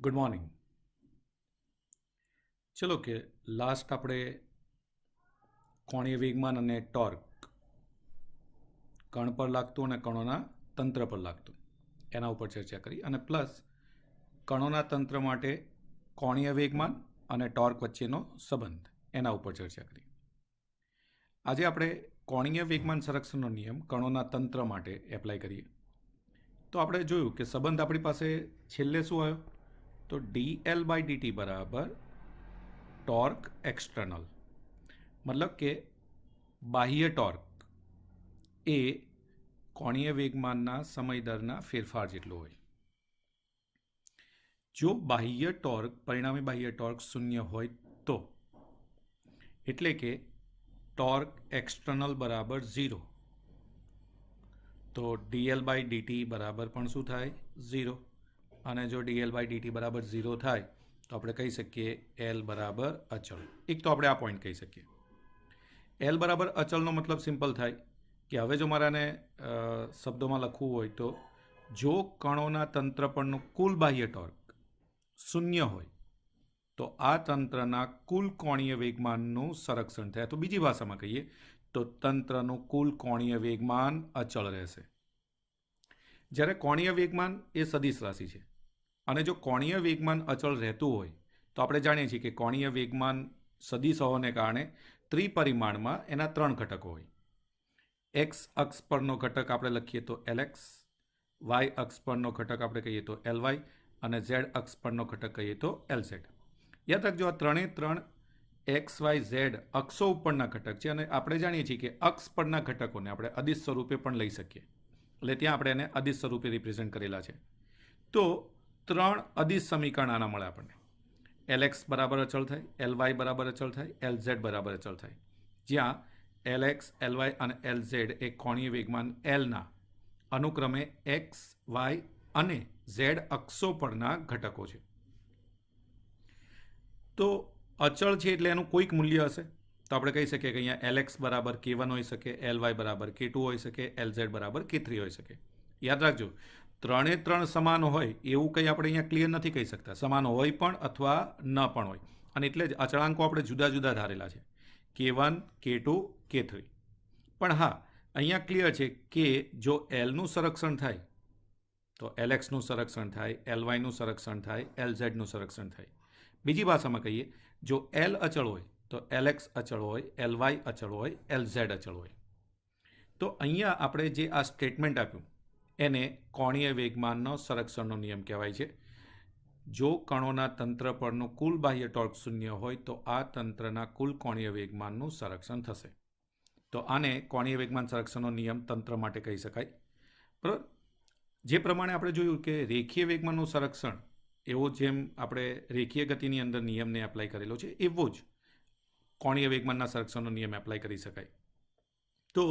Good morning. ચલો કે last આપણે કોણીય વેગમાન અને ટોર્ક કણ પર લાગતું અને કણોના તંત્ર પર લાગતું એના ઉપર ચર્ચા કરી અને પ્લસ કણોના તંત્ર માટે કોણીય વેગમાન અને ટોર્ક વચ્ચેનો સંબંધ એના ઉપર ચર્ચા કરી. આજે આપણે કોણીય વેગમાન સંરક્ષણનો નિયમ કણોના તંત્ર માટે એપ્લાય કરીએ. તો આપણે જોયું કે સંબંધ આપણી પાસે છેલ્લે શું આવ્યો, તો dl/dt બરાબર ટોર્ક એક્સટર્નલ, મતલબ કે બાહ્ય ટોર્ક એ કોણીય વેગમાનના સમય દરના ફેરફાર જેટલો હોય. જો બાહ્ય ટોર્ક પરિણામી બાહ્ય ટોર્ક શૂન્ય હોય તો એટલે કે ટોર્ક એક્સટર્નલ બરાબર 0, તો dl/dt બરાબર પણ શું થાય 0. અને જો dl/dt બરાબર 0 થાય તો આપણે કહી શકીએ L બરાબર અચળ. એક તો આપણે આ પોઈન્ટ કહી શકીએ. L બરાબર અચળનો મતલબ સિમ્પલ થાય કે હવે જો મારાને શબ્દોમાં લખવું હોય તો જો કણોના તંત્ર પરનું કુલ બાહ્ય ટોર્ક શૂન્ય હોય તો આ તંત્રના કુલ કોણીય વેગમાનનું સંરક્ષણ થાય. તો બીજી ભાષામાં કહીએ તો તંત્રનું કુલ કોણીય વેગમાન અચળ રહેશે. જ્યારે કોણીય વેગમાન એ સદિશ રાશિ છે અને જો કોણીય વેગમાન અચળ રહેતું હોય તો આપણે જાણીએ છીએ કે કોણીય વેગમાન સદિશ હોવાને કારણે ત્રિપરિમાણમાં એના 3 ઘટકો હોય. એક્સ અક્ષ પરનો ઘટક આપણે લખીએ તો Lx, વાય અક્ષ પરનો ઘટક આપણે કહીએ તો Ly અને ઝેડ અક્ષ પરનો ઘટક કહીએ તો Lz. યાદ રાખજો, આ ત્રણે ત્રણ એક્સ વાય ઝેડ અક્ષો ઉપરના ઘટક છે અને આપણે જાણીએ છીએ કે અક્ષ પરના ઘટકોને આપણે અદિશ સ્વરૂપે પણ લઈ શકીએ, એટલે ત્યાં આપણે એને અદિશ સ્વરૂપે રિપ્રેઝેન્ટ કરેલા છે. તો 3 અદિશ સમીકરણ આના મળે આપણને. Lx બરાબર અચળ થાય, Ly બરાબર અચળ થાય, Lz બરાબર અચળ થાય, જ્યાં Lx, Ly અને Lz એ કોણીય વેગમાન Lના અનુક્રમે x, y અને z અક્ષો પરના ઘટકો છે. તો અચળ છે એટલે એનું કોઈક મૂલ્ય હશે. તો આપણે કહી શકીએ કે અહીંયા Lx બરાબર k1 હોઈ શકે, Ly બરાબર k2 હોઈ શકે, Lz બરાબર k3 હોઈ શકે. યાદ રાખજો, 3 સમાન હોય એવું કંઈ આપણે અહીંયા ક્લિયર નથી કહી શકતા. સમાન હોય પણ અથવા ન પણ હોય, અને એટલે જ અચળાંકો આપણે જુદા જુદા ધારેલા છે, k1, k2, k3. પણ હા, અહીંયા ક્લિયર છે કે જો Lનું સંરક્ષણ થાય તો Lxનું સંરક્ષણ થાય, Lyનું સંરક્ષણ થાય, Lzનું સંરક્ષણ થાય. બીજી ભાષામાં કહીએ, જો L અચળ હોય તો Lx અચળ હોય, Ly અચળ હોય, Lz અચળ હોય. તો અહીંયા આપણે જે આ સ્ટેટમેન્ટ આપ્યું એને કોણીય વેગમાનનો સંરક્ષણનો નિયમ કહેવાય છે. જો કણોના તંત્ર પરનું કુલ બાહ્ય ટોર્ક શૂન્ય હોય તો આ તંત્રના કુલ કોણીય વેગમાનનું સંરક્ષણ થશે. તો આને કોણીય વેગમાન સંરક્ષણનો નિયમ તંત્ર માટે કહી શકાય. બરાબર. જે પ્રમાણે આપણે જોયું કે રેખીય વેગમાનનું સંરક્ષણ એવો જેમ આપણે રેખીય ગતિની અંદર નિયમને એપ્લાય કરેલો છે એવો જ કોણીય વેગમાનના સંરક્ષણનો નિયમ એપ્લાય કરી શકાય. તો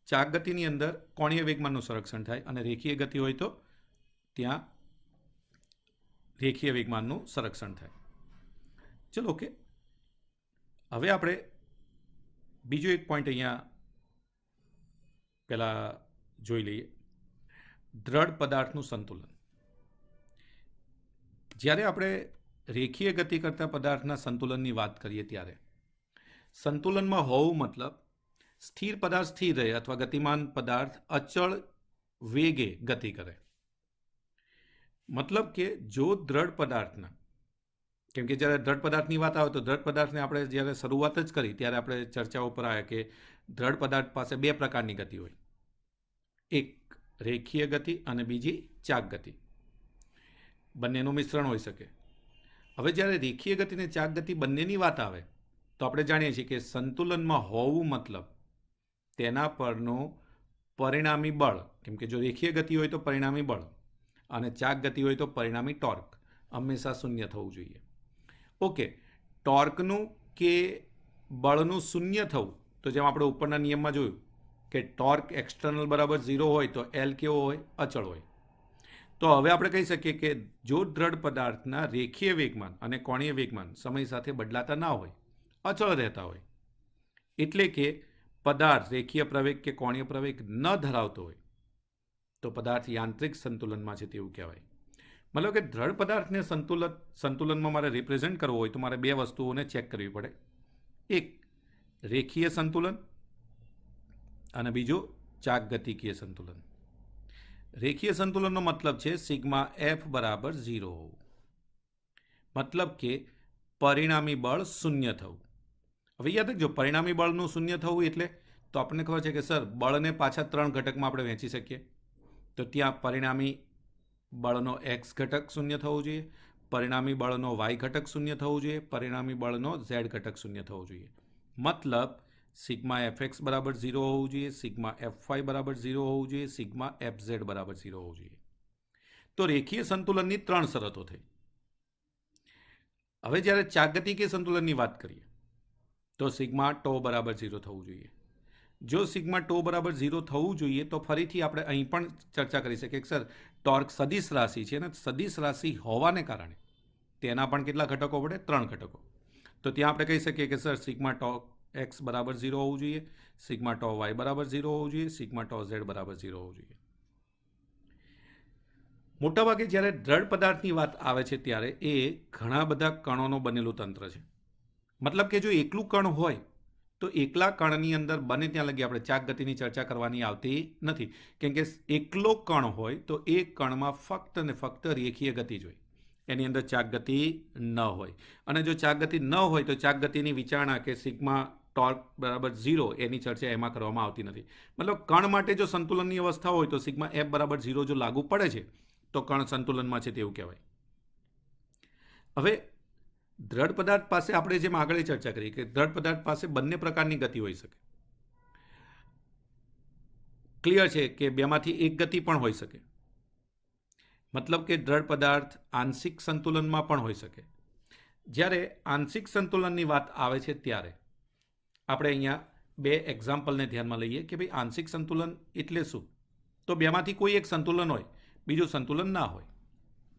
ચાક ગતિની અંદર કોણીય વેગમાનનું સંરક્ષણ થાય અને રેખીય ગતિ હોય તો ત્યાં રેખીય વેગમાનનું સંરક્ષણ થાય. ચલો ઓકે, હવે આપણે બીજો એક પોઈન્ટ અહીંયા પહેલાં જોઈ લઈએ. દ્રઢ પદાર્થનું સંતુલન. જ્યારે આપણે રેખીય ગતિ કરતા પદાર્થના સંતુલનની વાત કરીએ ત્યારે સંતુલનમાં હોવું મતલબ સ્થિર પદાર્થ સ્થિર રહે અથવા ગતિમાન પદાર્થ અચળ વેગે ગતિ કરે. મતલબ કે જો દ્રઢ પદાર્થના, કેમ કે જ્યારે દ્રઢ પદાર્થની વાત આવે તો દ્રઢ પદાર્થને આપણે જ્યારે શરૂઆત જ કરી ત્યારે આપણે ચર્ચા ઉપર આવ્યા કે દ્રઢ પદાર્થ પાસે 2 પ્રકારની ગતિ હોય, એક રેખીય ગતિ અને બીજી ચાક ગતિ. બંનેનું મિશ્રણ હોઈ શકે. હવે જ્યારે રેખીય ગતિ અને ચાક ગતિ બંનેની વાત આવે તો આપણે જાણીએ છીએ કે સંતુલનમાં હોવું મતલબ તેના પરનું પરિણામી બળ, કેમ કે જો રેખીય ગતિ હોય તો પરિણામી બળ અને ચાક ગતિ હોય તો પરિણામી ટોર્ક હંમેશા શૂન્ય થવું જોઈએ. ઓકે, ટોર્કનું કે બળનું શૂન્ય થવું, તો જેમ આપણે ઉપરના નિયમમાં જોયું કે ટોર્ક એક્સટર્નલ બરાબર 0 હોય તો L કેવો હોય, અચળ હોય. તો હવે આપણે કહી શકીએ કે જો દ્રઢ પદાર્થના રેખીય વેગમાન અને કોણીય વેગમાન સમય સાથે બદલાતા ના હોય, અચળ રહેતા હોય, એટલે કે પદાર્થ રેખીય પ્રવેગ કે કોણીય પ્રવેગ ન ધરાવતો હોય તો પદાર્થ યાંત્રિક સંતુલનમાં છે તેવું કહેવાય. મતલબ કે દ્રઢ પદાર્થને સંતુલનમાં મારે રિપ્રેઝેન્ટ કરવો હોય તો મારે બે વસ્તુઓને ચેક કરવી પડે. એક રેખીય સંતુલન અને બીજું ચાકગતિકીય સંતુલન. રેખીય સંતુલનનો મતલબ છે સિગ્મા એફ બરાબર 0 હોવું, મતલબ કે પરિણામી બળ શૂન્ય થવું. હવે યાદ રાખજો, પરિણામી બળનું શૂન્ય થવું એટલે તો આપણને ખબર છે કે સર બળને પાછા 3 ઘટકમાં આપણે વહેંચી શકીએ. તો ત્યાં પરિણામી બળનો એક્સ ઘટક શૂન્ય થવું જોઈએ, પરિણામી બળનો વાય ઘટક શૂન્ય થવું જોઈએ, પરિણામી બળનો ઝેડ ઘટક શૂન્ય થવું જોઈએ. મતલબ સિગ્મા એફ એક્સ બરાબર 0 હોવું જોઈએ, સિગ્મા એફ વાય બરાબર 0 હોવું જોઈએ, સિગ્મા એફ ઝેડ બરાબર 0 હોવું જોઈએ. તો રેખીય સંતુલનની 3 શરતો થઈ. હવે જ્યારે ચાકગતિકીય સંતુલનની વાત કરીએ તો સિગ્મા ટો બરાબર 0 થવું જોઈએ. જો સિગ્મા ટો બરાબર 0 થવું જોઈએ તો ફરીથી આપણે અહીં પણ ચર્ચા કરી શકીએ કે સર ટોર્ક સદિશ રાશિ છે અને સદિશ રાશિ હોવાને કારણે તેના પણ કેટલા ઘટકો પડે? 3 ઘટકો. તો ત્યાં આપણે કહી શકીએ કે સર સિગ્મા ટો એક્સ બરાબર 0 હોવું જોઈએ, સિગ્મા ટો વાય બરાબર 0 હોવું જોઈએ, સિગ્મા ટો ઝેડ બરાબર 0 હોવું જોઈએ. મોટાભાગે જ્યારે દ્રઢ પદાર્થની વાત આવે છે ત્યારે એ ઘણા બધા કણોનો બનેલું તંત્ર છે. મતલબ કે જો એકલું કણ હોય તો એકલા કણની અંદર બને ત્યાં લગી આપણે ચાક ગતિની ચર્ચા કરવાની આવતી નથી, કેમ કે એકલો કણ હોય તો એ કણમાં ફક્ત ને ફક્ત રેખીય ગતિ જ હોય, એની અંદર ચાક ગતિ ન હોય. અને જો ચાક ગતિ ન હોય તો ચાક ગતિની વિચારણા કે સિગ્મા ટોર્ક બરાબર 0 એની ચર્ચા એમાં કરવામાં આવતી નથી. મતલબ કણ માટે જો સંતુલનની અવસ્થા હોય તો સિગ્મા એફ બરાબર 0 જો લાગુ પડે છે તો કણ સંતુલનમાં છે તેવું કહેવાય. હવે દ્રઢ પદાર્થ પાસે આપણે જેમ આગળ ચર્ચા કરી કે દ્રઢ પદાર્થ પાસે બંને પ્રકારની ગતિ હોઈ શકે. ક્લિયર છે કે બેમાંથી એક ગતિ પણ હોઈ શકે. મતલબ કે દ્રઢ પદાર્થ આંશિક સંતુલનમાં પણ હોઈ શકે. જ્યારે આંશિક સંતુલનની વાત આવે છે ત્યારે આપણે અહીંયા બે એક્ઝામ્પલને ધ્યાનમાં લઈએ કે ભાઈ આંશિક સંતુલન એટલે શું. તો બેમાંથી કોઈ એક સંતુલન હોય, બીજું સંતુલન ના હોય.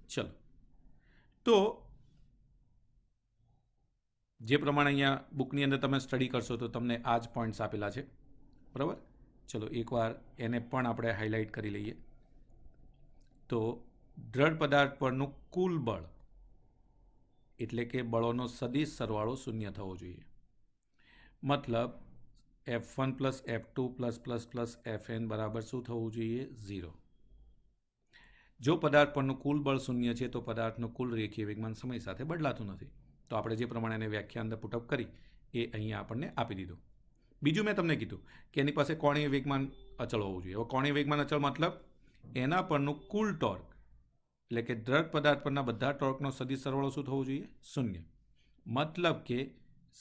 ચલો, તો જે પ્રમાણે અહીંયા બુકની અંદર તમે સ્ટડી કરશો તો તમને આ જ પોઈન્ટ્સ આપેલા છે, બરાબર. ચલો એકવાર એને પણ આપણે હાઇલાઇટ કરી લઈએ. તો દ્રઢ પદાર્થ પરનું કુલ બળ એટલે કે બળોનો સદિશ સરવાળો શૂન્ય થવો જોઈએ. મતલબ F1 plus F2 plus plus plus Fn બરાબર શું થવું જોઈએ? 0. જો પદાર્થ પરનું કુલ બળ શૂન્ય છે તો પદાર્થનું કુલ રેખીય વેગમાન સમય સાથે બદલાતું નથી. તો આપણે જે પ્રમાણે એને વ્યાખ્યા અંદર પુટઅપ કરી એ અહીંયા આપણને આપી દીધું. બીજું મેં તમને કીધું કે એની પાસે કોણીય વેગમાન અચળ હોવું જોઈએ. હવે કોણીય વેગમાન અચળ મતલબ એના પરનું કુલ ટોર્ક એટલે કે દ્રઢ પદાર્થ પરના બધા ટોર્કનો સદિશ સરવાળો શું થવો જોઈએ? 0. મતલબ કે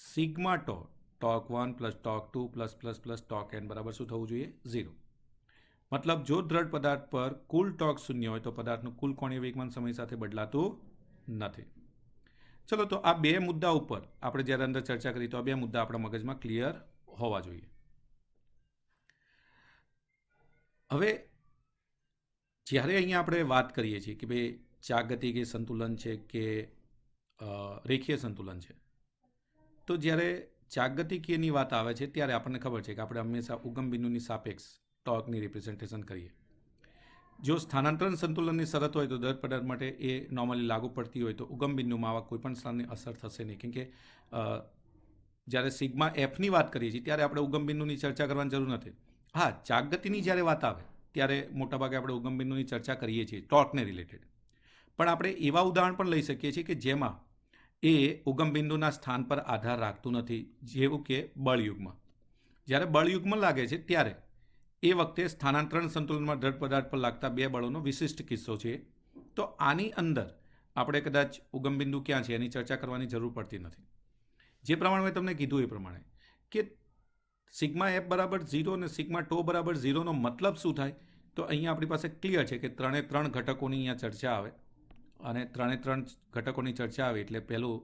sigma torque 1 plus torque 2 plus plus plus torque n બરાબર શું થવું જોઈએ? 0. મતલબ જો દ્રઢ પદાર્થ પર કુલ ટોર્ક 0 હોય તો પદાર્થનું કુલ કોણીય વેગમાન સમય સાથે બદલાતું નથી. ચલો, તો આ બે મુદ્દા ઉપર આપણે જ્યારે અંદર ચર્ચા કરી તો આ બે મુદ્દા આપણા મગજમાં ક્લિયર હોવા જોઈએ. હવે જ્યારે અહીંયા આપણે વાત કરીએ છીએ કે ભાઈ ચાકગતિકીય સંતુલન છે કે રેખીય સંતુલન છે, તો જ્યારે ચાકગતિકીયની વાત આવે છે ત્યારે આપણને ખબર છે કે આપણે હંમેશા ઉગમ બિંદુની સાપેક્ષ ટોર્કની રિપ્રેઝન્ટેશન કરીએ. જો સ્થાનાંતરણ સંતુલનની શરત હોય તો દ્રઢ પદાર્થ માટે એ નોર્મલી લાગુ પડતી હોય તો ઉગમ બિંદુમાં આવા કોઈપણ સ્થાનની અસર થશે નહીં, કેમ કે જ્યારે સિગ્મા એફની વાત કરીએ છીએ ત્યારે આપણે ઉગમ બિંદુની ચર્ચા કરવાની જરૂર નથી. હા, ચાકગતિની જ્યારે વાત આવે ત્યારે મોટાભાગે આપણે ઉગમ બિંદુની ચર્ચા કરીએ છીએ ટોર્કને રિલેટેડ. પણ આપણે એવા ઉદાહરણ પણ લઈ શકીએ છીએ કે જેમાં એ ઉગમ બિંદુના સ્થાન પર આધાર રાખતું નથી, જેવું કે બળયુગ્મ. જ્યારે બળયુગ્મ લાગે છે ત્યારે એ વખતે સ્થાનાંતરણ સંતુલનમાં દ્રઢ પદાર્થ પર લાગતા બે બળોનો વિશિષ્ટ કિસ્સો છે. તો આની અંદર આપણે કદાચ ઉગમ બિંદુ ક્યાં છે એની ચર્ચા કરવાની જરૂર પડતી નથી. જે પ્રમાણે મેં તમને કીધું એ પ્રમાણે કે સિગ્મા એફ બરાબર 0 અને સિગ્મા ટો બરાબર 0નો મતલબ શું થાય? તો અહીંયા આપણી પાસે ક્લિયર છે કે 3 ઘટકોની અહીંયા ચર્ચા આવે અને 3 ઘટકોની ચર્ચા આવે એટલે પહેલું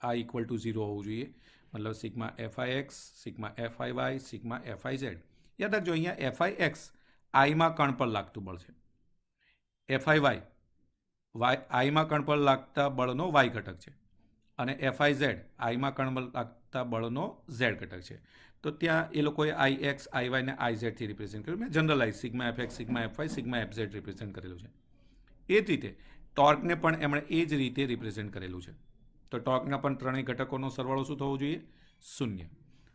આ ઇક્વલ ટુ 0 હોવું જોઈએ. મતલબ sigma f i x, sigma f i y, sigma f i z. યાદ રાખજો, અહીંયા એફઆઈ એક્સ આઈમાં કણ પર લાગતું બળ છે, એફઆઈ વાય આઈમાં કણ પર લાગતા બળનો વાય ઘટક છે અને એફઆઈ ઝેડ આઈમાં કણ પર લાગતા બળનો ઝેડ ઘટક છે. તો ત્યાં એ લોકોએ આઈ એક્સ, આઈ વાય ને આઈ ઝેડથી રિપ્રેઝેન્ટ કર્યું. મેં generalise sigma f x, sigma f y, sigma f z represent કરેલું છે. એ જ રીતે ટોર્કને પણ એમણે એ જ રીતે રિપ્રેઝેન્ટ કરેલું છે. તો ટોર્કના પણ ત્રણેય ઘટકોનો સરવાળો શું થવો જોઈએ? 0.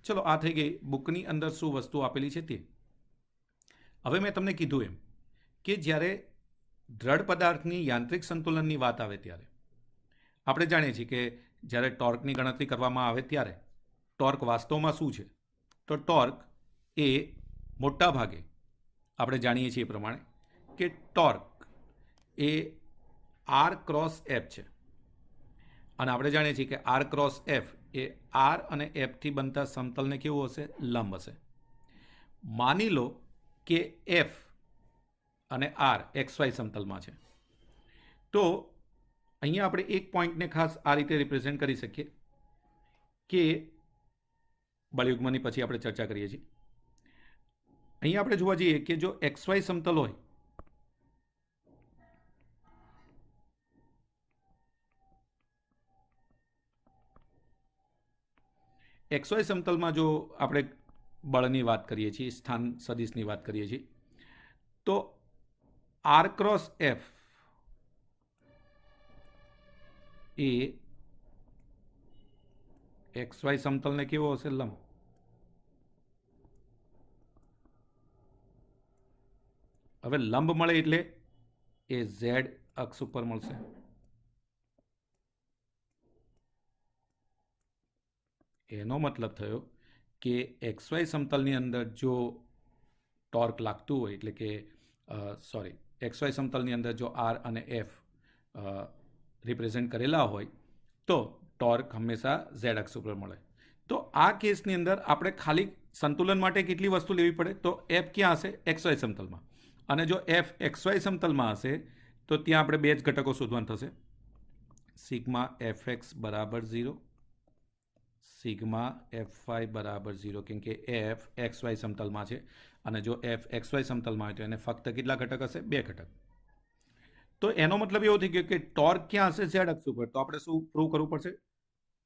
ચલો, આ થઈ ગઈ બુકની અંદર શું વસ્તુ આપેલી છે તે. હવે મેં તમને કીધું એમ કે જ્યારે દ્રઢ પદાર્થની યાંત્રિક સંતુલનની વાત આવે ત્યારે આપણે જાણીએ છીએ કે જ્યારે ટોર્કની ગણતરી કરવામાં આવે ત્યારે ટોર્ક વાસ્તવમાં શું છે? તો ટોર્ક એ મોટા ભાગે આપણે જાણીએ છીએ એ પ્રમાણે કે ટોર્ક એ આર ક્રોસ એફ છે. અને આપણે જાણીએ છીએ કે આર ક્રોસ એફ એ આર અને એફથી બનતા સમતલને કેવું હશે? લંબ હશે. માની લો કે એફ અને આર XY સમતલમાં છે. તો અહીંયા આપણે એક પોઈન્ટને ખાસ આ રીતે રિપ્રેઝેન્ટ કરી શકીએ કે બળયુગ્મની પછી આપણે ચર્ચા કરીએ છીએ. અહીંયા આપણે જોવા જઈએ કે જો XY સમતલ હોય XY સમતલમાં જો આપણે બળની વાત કરીએ છીએ, સ્થાન સદિશની વાત કરીએ છીએ, તો આર ક્રોસ એફ એ XY સમતલને કેવો હશે? લંબ. હવે લંબ મળે એટલે એ Z અક્ષ ઉપર મળશે. એનો મતલબ થયો કે XY સમતલની અંદર જો ટોર્ક લાગતું હોય, એટલે કે XY સમતલની અંદર જો આર અને એફ રિપ્રેઝેન્ટ કરેલા હોય તો ટોર્ક હંમેશા Z અક્ષ ઉપર મળે. તો આ કેસની અંદર આપણે ખાલી સંતુલન માટે કેટલી વસ્તુ લેવી પડે? તો એફ ક્યાં હશે? XY સમતલમાં. અને જો એફ XY સમતલમાં હશે તો ત્યાં આપણે બે જ ઘટકો શોધવાના થશે. સિગ્મા FX બરાબર 0, સિગ્મા FY બરાબર 0, કેમ કે એફ XY સમતલમાં છે અને જો એફ XY સમતલમાં હોય તો એને ફક્ત કેટલા ઘટક હશે? બે ઘટક. તો એનો મતલબ એવો થઈ ગયો કે ટોર્ક ક્યાં હશે? Z અક્ષ ઉપર. તો આપણે શું પ્રૂવ કરવું પડશે?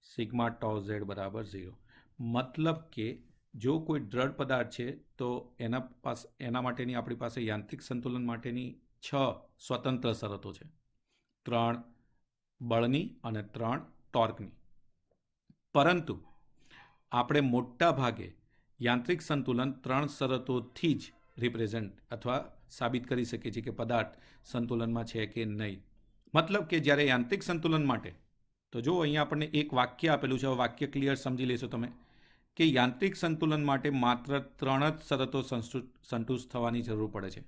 સિગ્મા ટો Z બરાબર 0. મતલબ કે જો કોઈ દ્રઢ પદાર્થ છે તો એના માટેની આપણી પાસે યાંત્રિક સંતુલન માટેની 6 સ્વતંત્ર શરતો છે. 3 બળની અને 3 ટોર્કની. પરંતુ આપણે મોટા ભાગે યાંત્રિક સંતુલન 3 શરતોથી જ રિપ્રેઝેન્ટ અથવા સાબિત કરી શકીએ છીએ કે પદાર્થ સંતુલનમાં છે કે નહીં. મતલબ કે જ્યારે યાંત્રિક સંતુલન માટે, તો જો અહીંયા આપણને એક વાક્ય આપેલું છે, વાક્ય ક્લિયર સમજી લેશો તમે કે યાંત્રિક સંતુલન માટે માત્ર 3 જ શરતો સંતુષ્ટ થવાની જરૂર પડે છે,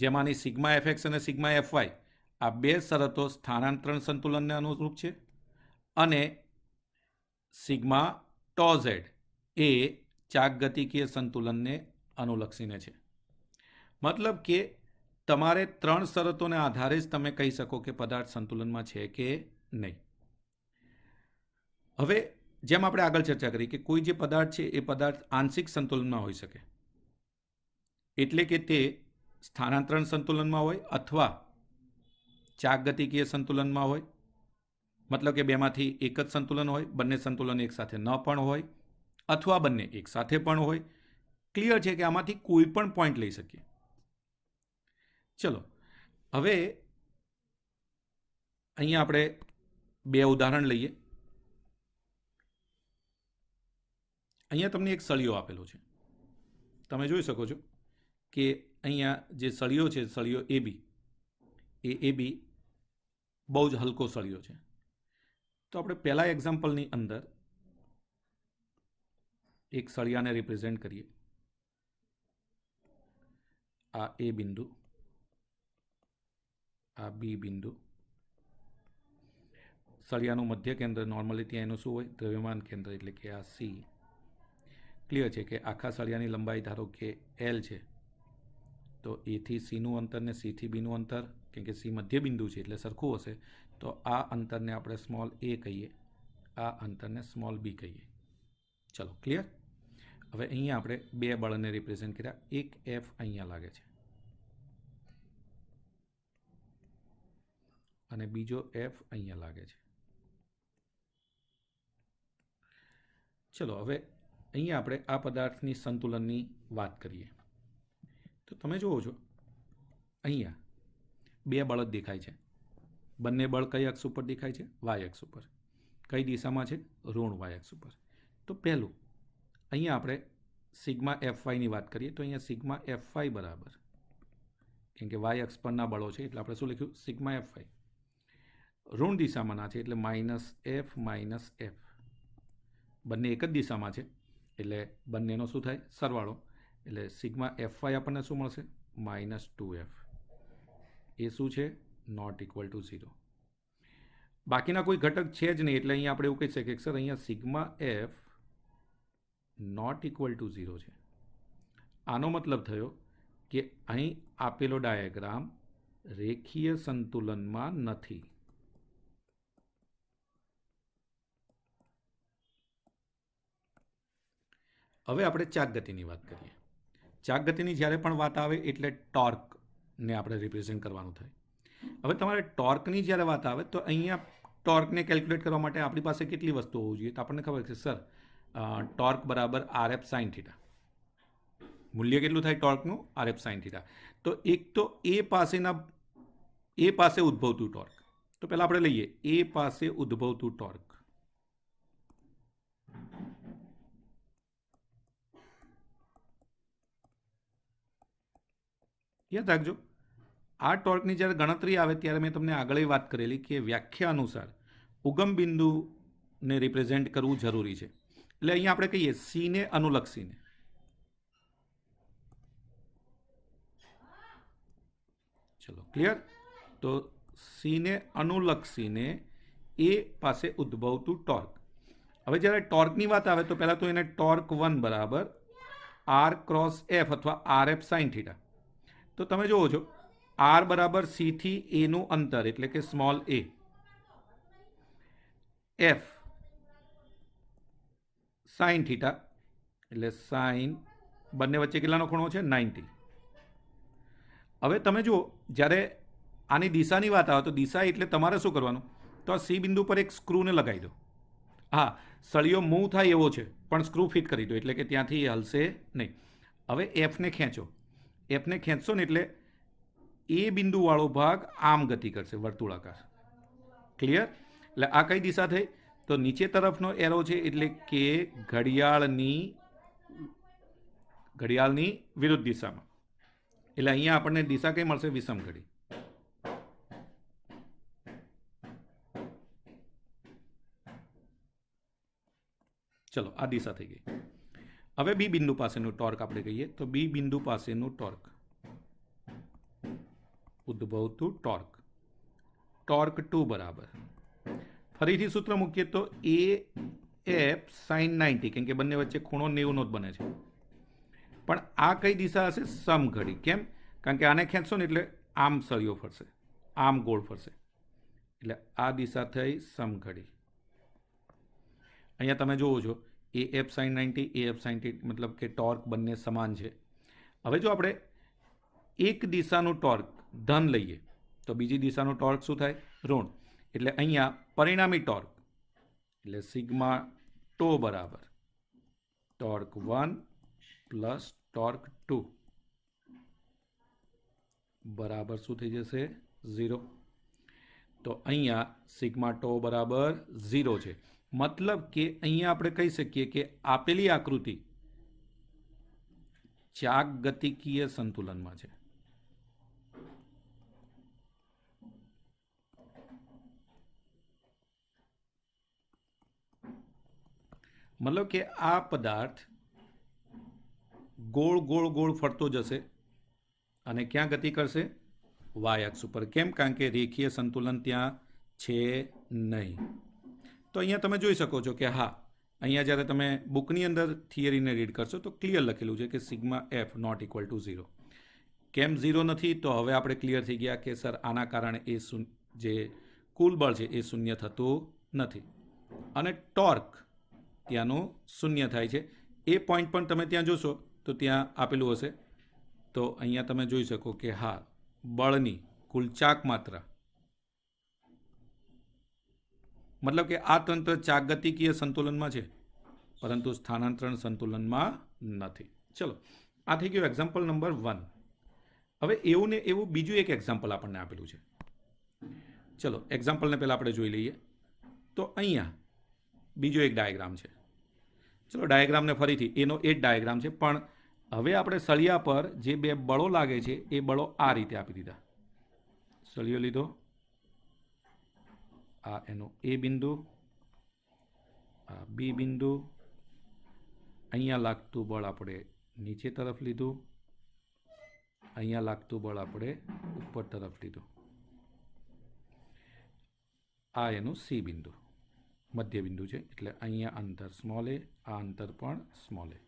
જેમાંની સિગ્મા FX અને સિગ્મા FY આ બે શરતો સ્થાનાંતરણ સંતુલનને અનુરૂપ છે અને સિગ્મા ટો Z એ ચાકગતિકીય સંતુલનને અનુલક્ષીને છે. મતલબ કે તમારે 3 શરતોને આધારે જ તમે કહી શકો કે પદાર્થ સંતુલનમાં છે કે નહીં. હવે જેમ આપણે આગળ ચર્ચા કરી કે કોઈ જે પદાર્થ છે એ પદાર્થ આંશિક સંતુલનમાં હોઈ શકે, એટલે કે તે સ્થાનાંતરણ સંતુલનમાં હોય અથવા ચાકગતિકીય સંતુલનમાં હોય. મતલબ કે બેમાંથી એક જ સંતુલન હોય, બંને સંતુલન એક સાથે ન પણ હોય, અથવા બંને એક સાથે પણ હોય. ક્લિયર છે કે આમાંથી કોઈ પણ પોઈન્ટ લઈ શકીએ. ચલો, હવે અહીંયા આપણે બે ઉદાહરણ લઈએ. અહીંયા તમને એક સળિયો આપેલો છે. તમે જોઈ શકો છો કે અહીંયા જે સળિયો છે, સળિયો AB, એ AB બહુ જ હલકો સળિયો છે. તો આપણે પહેલા એક્ઝામ્પલની અંદર એક સળિયાને રિપ્રેઝેન્ટ કરીએ. આ A બિંદુ, આ B બિંદુ. સળિયાનું મધ્ય કેન્દ્ર નોર્મલી ત્યાં એનું શું હોય? દ્રવ્યમાન કેન્દ્ર, એટલે કે આ C. ક્લિયર છે કે આખા સળિયાની લંબાઈ ધારો કે L છે, તો A થી Cનું અંતર ને C થી Bનું અંતર, કેમ કે C મધ્ય બિંદુ છે એટલે સરખું હશે, તો આ અંતરને આપણે સ્મોલ a કહીએ, આ અંતરને સ્મોલ b કહીએ. ચલો, ક્લિયર? હવે અહીંયા આપણે બે બળને રિપ્રેઝેન્ટ કર્યા. એક F અહીંયા લાગે છે અને બીજો F અહીંયા લાગે છે. ચલો, હવે અહીંયા આપણે આ પદાર્થની સંતુલનની વાત કરીએ. તો તમે જુઓ છો અહીંયા બે બળ દેખાય છે. બંને બળ કઈ અક્ષ ઉપર દેખાય છે? વાય અક્ષ ઉપર. કઈ દિશામાં છે? ઋણ વાય અક્ષ ઉપર. તો પહેલું અહીંયા આપણે સિગ્મા એફ વાયની વાત કરીએ તો અહીંયા સિગ્મા એફ વાય બરાબર, કેમ કે વાય અક્ષ પરના બળો છે એટલે આપણે શું લખ્યું? Sigma f y. ઋણ દિશામાંના છે એટલે માઇનસ એફ. બંને એક જ દિશામાં છે એટલે બંનેનો શું થાય? સરવાળો. એટલે સિગ્મા એફ વાય આપણને શું મળશે? -2f. એ શું છે? Not equal to 0. બાકીના કોઈ ઘટક છે જ નહીં એટલે અહીંયા આપણે એવું કહી શકીએ કે સર અહીંયા sigma f not equal to 0 છે. આનો મતલબ થયો કે અહીં આપેલો ડાયાગ્રામ રેખીય સંતુલનમાં નથી. હવે આપણે ચાક ગતિની વાત કરીએ. ચાક ગતિની જ્યારે પણ વાત આવે એટલે ટોર્કને આપણે રિપ્રેઝેન્ટ કરવાનું થાય. હવે તમારે ટોર્કની જ્યારે વાત આવે તો અહીંયા ટોર્કને કેલ્ક્યુલેટ કરવા માટે આપણી પાસે કેટલી વસ્તુઓ હોવી જોઈએ? તો આપણને ખબર છે સર ટોર્ક બરાબર RF sin θ. મૂલ્ય કેટલું થાય ટોર્કનું? RF sin θ. તો એક તો એ પાસે ઉદ્ભવતું ટોર્ક. તો પહેલાં આપણે લઈએ એ પાસે ઉદ્ભવતું ટોર્ક. યાદ રાખજો, આ ટોર્કની જ્યારે ગણતરી આવે ત્યારે મેં તમને આગળ વાત કરેલી કે વ્યાખ્યા અનુસાર ઉગમ બિંદુને રિપ્રેઝેન્ટ કરવું જરૂરી છે. એટલે અહીંયા આપણે કહીએ સીને અનુલક્ષીને. ચલો ક્લિયર? તો સીને અનુલક્ષીને એ પાસે ઉદ્ભવતું ટોર્ક. હવે જ્યારે ટોર્કની વાત આવે તો પહેલાં તો એને ટોર્ક 1 બરાબર R ક્રોસ એફ અથવા RF sin θ. તો તમે જુઓ છો R બરાબર સી થી એનું અંતર એટલે કે સ્મોલ એ, એફ સાઇન થીટા એટલે સાઇન, બંને વચ્ચે કેટલાનો ખૂણો છે? 90. હવે તમે જુઓ જ્યારે આની દિશાની વાત આવે તો દિશા એટલે તમારે શું કરવાનું? તો આ સી બિંદુ પર એક સ્ક્રૂને લગાવી દો. હા, સળિયો મૂવ થાય એવો છે પણ સ્ક્રૂ ફિટ કરી દો એટલે કે ત્યાંથી હલશે નહીં. હવે એફને ખેંચો. એફને ખેંચશો ને એટલે એ બિંદુવાળો ભાગ આમ ગતિ કરશે, વર્તુળાકાર. ક્લિયર? એટલે આ કઈ દિશા થઈ? તો નીચે તરફનો એરો છે એટલે કે ઘડિયાળની વિરુદ્ધ દિશામાં. એટલે અહીંયા આપણને દિશા કઈ મળશે? વિષમ ઘડી. ચલો આ દિશા થઈ ગઈ. હવે બી બિંદુ પાસેનું ટોર્ક આપણે કહીએ તો બી બિંદુ પાસેનું ટોર્ક, ઉદ્ભવતું ટોર્ક, ટોર્ક 2 બરાબર, ફરીથી સૂત્ર મૂકીએ તો એ એફ સાઇન 90, કેમ કે બંને વચ્ચે ખૂણો 90 નો જ બને છે. પણ આ કઈ દિશા હશે? સમઘડી. કેમ? કારણ કે આને ખેંચશો ને એટલે આમ સળિયો ફરશે, આમ ગોળ ફરશે. એટલે આ દિશા થઈ સમઘડી. અહીંયા તમે જુઓ છો એ એફ સાઇન 90, એ એફ સાઇન 90 મતલબ કે ટોર્ક બંને સમાન છે. હવે જો આપણે એક દિશાનું ટોર્ક ધન લઈએ તો બીજી દિશાનું ટોર્ક શું થાય? ઋણ. એટલે અહીંયા પરિણામી ટોર્ક એટલે સિગ્મા ટો બરાબર ટોર્ક 1 પ્લસ ટોર્ક 2 બરાબર શું થઈ જશે? 0. તો અહીંયા સિગ્મા ટો બરાબર 0 છે. મતલબ કે અહીંયા આપણે કહી શકીએ કે આપેલી આકૃતિ ચાક ગતિકીય સંતુલનમાં છે. મતલબ કે આ પદાર્થ ગોળ ગોળ ગોળ ફરતો જશે અને ક્યાં ગતિ કરશે? વાય અક્ષ ઉપર. કેમ? કારણ કે રેખીય સંતુલન ત્યાં છે નહીં. તો અહીંયા તમે જોઈ શકો છો કે હા, અહીંયા જ્યારે તમે બુકની અંદર થિયરીને રીડ કરશો તો ક્લિયર લખેલું છે કે sigma f not equal to 0. કેમ 0 નથી? તો હવે આપણે ક્લિયર થઈ ગયા કે સર આના કારણે એ જે કુલ બળ છે એ શૂન્ય થતું નથી અને ટોર્ક ત્યાંનું શૂન્ય થાય છે. એ પોઈન્ટ પણ તમે ત્યાં જોશો તો ત્યાં આપેલું હશે. તો અહીંયા તમે જોઈ શકો કે હા, બળની કુલ ચાક માત્રા, મતલબ કે આ તંત્ર ચાકગતિકીય સંતુલનમાં છે પરંતુ સ્થાનાંતરણ સંતુલનમાં નથી. ચલો, આ થઈ ગયું એક્ઝામ્પલ નંબર 1. હવે એવું ને એવું બીજું એક એક્ઝામ્પલ આપણને આપેલું છે. ચલો એક્ઝામ્પલને પહેલાં આપણે જોઈ લઈએ. તો અહીંયા બીજો એક ડાયાગ્રામ છે. ચલો ડાયાગ્રામને ફરીથી એનો એ જ ડાયાગ્રામ છે, પણ હવે આપણે સળિયા પર જે બે બળો લાગે છે એ બળો આ રીતે આપી દીધા. સળિયો લીધો, આ એનો એ બિંદુ, આ બી બિંદુ, અહીંયા લાગતું બળ આપણે નીચે તરફ લીધું, અહીંયા લાગતું બળ આપણે ઉપર તરફ લીધું. આ એનું સી બિંદુ મધ્ય બિંદુ છે, એટલે અહીંયા અંતર સ્મોલ એ, આ અંતર પણ સ્મોલ એ.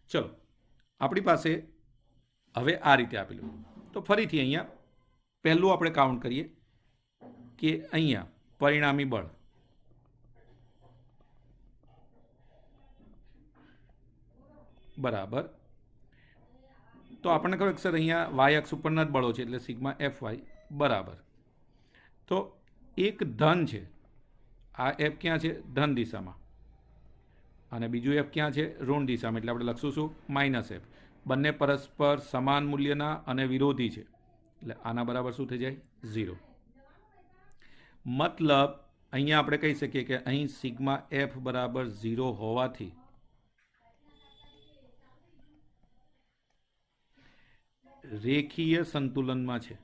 ચલો આપણી પાસે હવે આ રીતે આપેલું. તો ફરીથી અહીંયા પહેલું આપણે કાઉન્ટ કરીએ કે અહીંયા પરિણામી બળ બરાબર, તો આપણને કહ્યું સર અહીંયા વાય અક્ષ ઉપરના જ બળો છે એટલે સિગ્મા એફ વાય બરાબર. તો એક ધન છે, આ એફ ક્યાં છે? ધન દિશામાં, અને બીજું એફ ક્યાં છે? ઋણ દિશામાં, એટલે આપણે લખશું શું? Minus F. બંને પરસ્પર સમાન મૂલ્યના અને વિરોધી છે, એટલે આના બરાબર શું થઈ જાય? 0. મતલબ અહીંયા આપણે કહી શકીએ કે અહીં સિગ્મા એફ બરાબર 0 હોવાથી રેખીય સંતુલનમાં છે.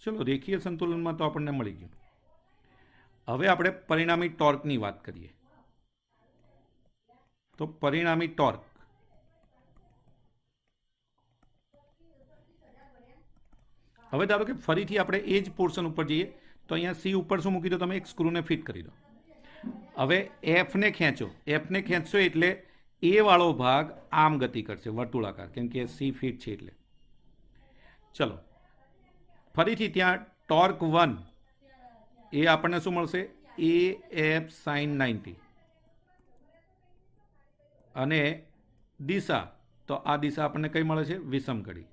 ચલો રેખીય સંતુલનમાં તો આપણને મળી ગયું. હવે આપણે પરિણામી ટોર્કની વાત કરીએ. તો પરિણામી ટોર્ક હવે ધારો કે ફરીથી આપણે એ જ પોર્શન ઉપર જઈએ, તો અહીંયા સી ઉપર શું મૂકી દો તમે? એક સ્ક્રૂને ફિટ કરી દો. હવે એફને ખેંચો, એફને ખેંચશો એટલે એ વાળો ભાગ આમ ગતિ કરશે, વર્તુળાકાર, કેમ કે સી ફિટ છે એટલે. ચલો ફરીથી ત્યાં ટોર્ક 1 એ આપણને શું મળશે? એ એફ સાઇન 90. અને દિશા, તો આ દિશા આપણને કઈ મળે છે? વિષમ કડી.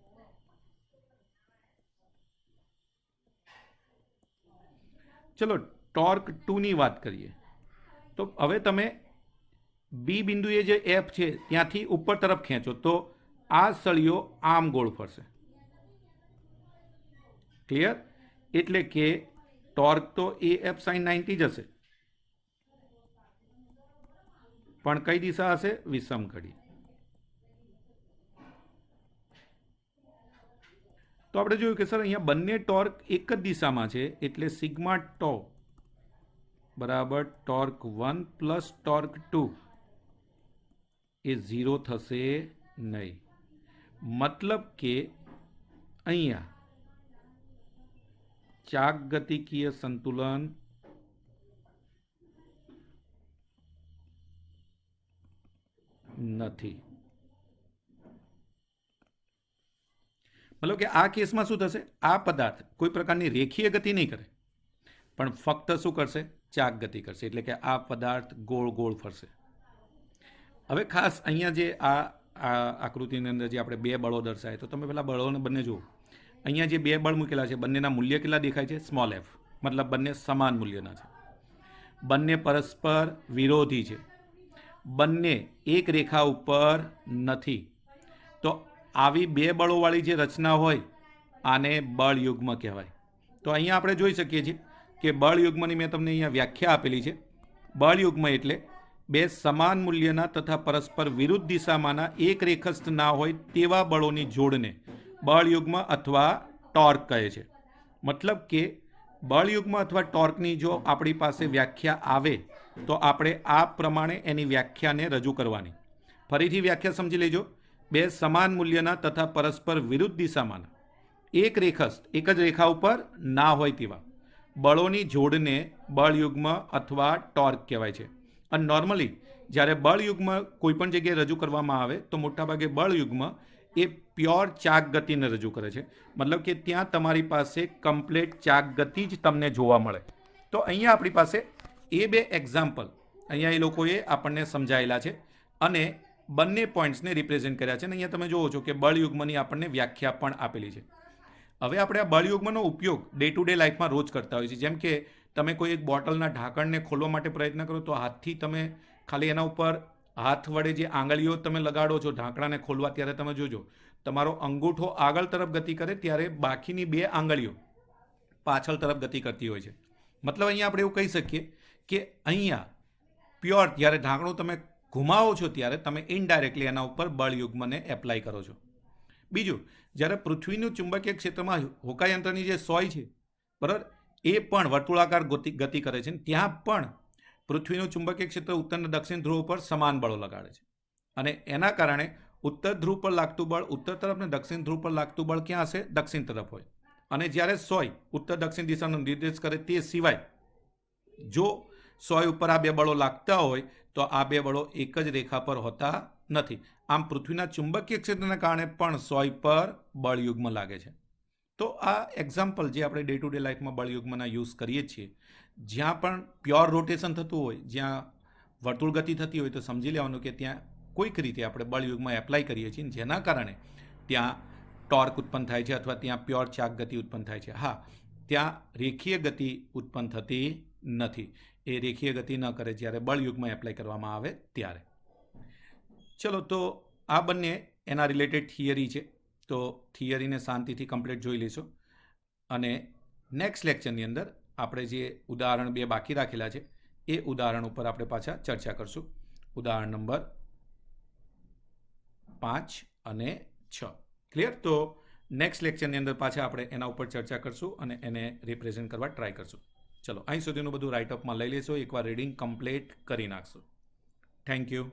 ચલો ટોર્ક 2 ની વાત કરીએ. તો હવે તમે બી બિંદુએ જે એફ છે ત્યાંથી ઉપર તરફ ખેંચો તો આ સળિયો આમ ગોળ ફરશે. ક્લિયર? એટલે કે ટોર્ક તો એ એફ સાઇન 90 જ હશે, પણ કઈ દિશા હશે? વિષમ કડી. તો આપણે જોયું કે સર અહીંયા બંને ટોર્ક એક જ દિશામાં છે, એટલે સિગ્મા ટો બરાબર ટોર્ક 1 પ્લસ ટોર્ક 2 એ 0 થશે નહીં. મતલબ કે અહીંયા ચાક ગતિકીય સંતુલન નથી. મતલબ કે આ કેસમાં શું થશે? આ પદાર્થ કોઈ પ્રકારની રેખીય ગતિ નહીં કરે, પણ ફક્ત શું કરશે? ચાક ગતિ કરશે, એટલે કે આ પદાર્થ ગોળ ગોળ ફરશે. હવે ખાસ અહીંયા જે આ આકૃતિની અંદર જે આપણે બે બળો દર્શાય, તો તમે પેલા બળોને બંને જુઓ. અહીંયા જે બે બળ મૂકેલા છે બંનેના મૂલ્ય કેટલા દેખાય છે? Small F. મતલબ બંને સમાન મૂલ્યના છે, બંને પરસ્પર વિરોધી છે, બંને એક રેખા ઉપર નથી. તો આવી બે બળોવાળી જે રચના હોય આને બળ યુગ્મ કહેવાય. તો અહીંયા આપણે જોઈ શકીએ છીએ કે બળ યુગ્મની મેં તમને અહીંયા વ્યાખ્યા આપેલી છે. બળ યુગ્મ એટલે બે સમાન મૂલ્યના તથા પરસ્પર વિરુદ્ધ દિશામાંના એક રેખસ્થ ના હોય તેવા બળોની જોડને બળ યુગ્મ અથવા ટોર્ક કહે છે. મતલબ કે બળ યુગ્મ અથવા ટોર્કની જો આપણી પાસે વ્યાખ્યા આવે તો આપણે આ પ્રમાણે એની વ્યાખ્યાને રજૂ કરવાની. ફરીથી વ્યાખ્યા સમજી લેજો. બે સમાન મૂલ્યના તથા પરસ્પર વિરુદ્ધ દિશામાંના એક રેખસ્થ, એક જ રેખા ઉપર ના હોય તેવા બળોની જોડને બળ યુગ્મ અથવા ટોર્ક કહેવાય છે. અને નોર્મલી જ્યારે બળ યુગ્મ કોઈ પણ જગ્યાએ રજૂ કરવામાં આવે તો મોટાભાગે બળ યુગ્મ એ પ્યોર ચાક ગતિને રજૂ કરે છે. મતલબ કે ત્યાં તમારી પાસે કમ્પ્લેટ ચાક ગતિ જ તમને જોવા મળે. તો અહીંયા આપણી પાસે એ બે એક્ઝામ્પલ અહીંયા એ લોકોએ આપણને સમજાયેલા છે અને બંને પોઈન્ટ્સને રિપ્રેઝેન્ટ કર્યા છે. અને અહીંયા તમે જુઓ છો કે બળ યુગ્મની આપણને વ્યાખ્યા પણ આપેલી છે. હવે આપણે આ બળ યુગ્મનો ઉપયોગ ડે ટુ ડે લાઈફમાં રોજ કરતા હોઈએ છીએ. જેમ કે તમે કોઈ એક બોટલના ઢાંકણને ખોલવા માટે પ્રયત્ન કરો તો હાથથી તમે ખાલી એના ઉપર હાથ વડે જે આંગળીઓ તમે લગાડો છો ઢાંકણાને ખોલવા ત્યારે તમે જોજો તમારો અંગૂઠો આગળ તરફ ગતિ કરે ત્યારે બાકીની 2 આંગળીઓ પાછળ તરફ ગતિ કરતી હોય છે. મતલબ અહીંયા આપણે એવું કહી શકીએ કે અહીંયા પ્યોર જ્યારે ઢાંકણું તમે ઘુમાવો છો ત્યારે તમે ઇનડાયરેક્ટલી એના ઉપર બળયુગ્મને એપ્લાય કરો છો. બીજું, જ્યારે પૃથ્વીનું ચુંબકીય ક્ષેત્રમાં હોકાયંત્રની જે સોય છે બરાબર એ પણ વર્તુળાકાર ગતિ કરે છે. ત્યાં પણ પૃથ્વીનું ચુંબકીય ક્ષેત્ર ઉત્તર અને દક્ષિણ ધ્રુવ પર સમાન બળો લગાડે છે અને એના કારણે ઉત્તર ધ્રુવ પર લાગતું બળ ઉત્તર તરફ ને દક્ષિણ ધ્રુવ પર લાગતું બળ ક્યાં હશે? દક્ષિણ તરફ હોય. અને જ્યારે સોય ઉત્તર દક્ષિણ દિશાનો નિર્દેશ કરે તે સિવાય જો સોય ઉપર આ 2 બળો લાગતા હોય તો આ 2 બળો એક જ રેખા પર હોતા નથી. આમ પૃથ્વીના ચુંબકીય ક્ષેત્રના કારણે પણ સોય પર બળયુગ્મ લાગે છે. તો આ એક્ઝામ્પલ જે આપણે ડે ટુ ડે લાઈફમાં બળયુગ્મના યુઝ કરીએ છીએ, જ્યાં પણ પ્યોર રોટેશન થતું હોય, જ્યાં વર્તુળ ગતિ થતી હોય તો સમજી લેવાનું કે ત્યાં કોઈક રીતે આપણે બળયુગ્મ એપ્લાય કરીએ છીએ જેના કારણે ત્યાં ટોર્ક ઉત્પન્ન થાય છે અથવા ત્યાં પ્યોર ચાક ગતિ ઉત્પન્ન થાય છે. હા, ત્યાં રેખીય ગતિ ઉત્પન્ન થતી નથી. એ રેખીય ગતિ ન કરે જ્યારે બળયુગ્મ એપ્લાય કરવામાં આવે ત્યારે. ચલો, તો આ બંને એના રિલેટેડ થિયરી છે. તો થિયરીને શાંતિથી કમ્પ્લીટ જોઈ લઈશું અને નેક્સ્ટ લેક્ચરની અંદર આપણે જે ઉદાહરણ 2 બાકી રાખેલા છે એ ઉદાહરણ ઉપર આપણે પાછા ચર્ચા કરશું. ઉદાહરણ નંબર 5 અને 6. ક્લિયર? તો નેક્સ્ટ લેક્ચરની અંદર પાછા આપણે એના ઉપર ચર્ચા કરશું અને એને રિપ્રેઝેન્ટ કરવા ટ્રાય કરશું. ચલો, અહીં સુધીનું બધું રાઇટઅપમાં લઈ લેશો, એકવાર રીડિંગ કમ્પ્લીટ કરી નાખશો. Thank you.